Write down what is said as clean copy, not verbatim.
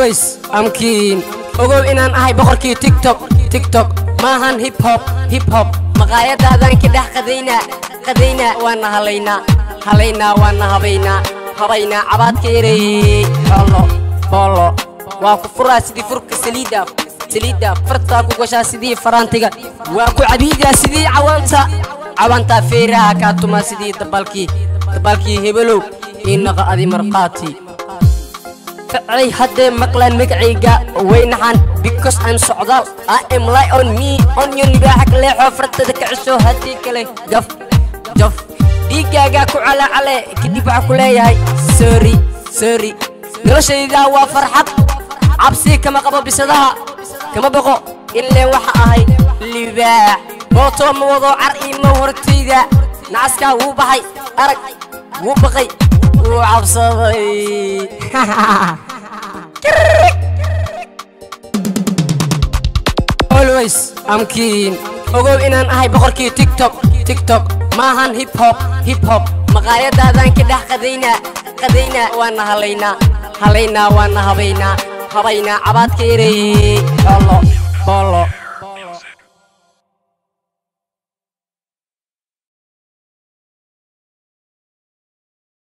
always I'm keen ogow inaan ahay boqorkii tiktok maahan hip hop maqaayadaadan ka dhex qadayna waana halaynaa waana habaynaa cabaadka yareeyey boolo waa ku furaa sidii furka saliida fartaa ku gashaa sidii faraantiga waa ku cabiidaa sidii cawaanta feeraha kaa tumaa sidii dabalkii hebelow inaqa adi marqaati فعلي هدي مقلان مقعيقا وينحان because I'm سعودال I am lie on me on your نباحك لي حفرتك عشو هدي كلي جف ديقاقا كو على كديبا كلي هاي سوري قلشي إذا وفرحب عبسي كما قبل بسدها كما بقو إلا وحا هاي لباح بوتو موضوع عرقي مورتي ذا نعسكا وبحي أرق وبقي وعبصبي always I'm keen ogow inaan ahay boqorkii tiktok maahan hip hop maqaayadaadan ka dhex qadayna waana halaynaa waana habaynaa cabaadka yareeyey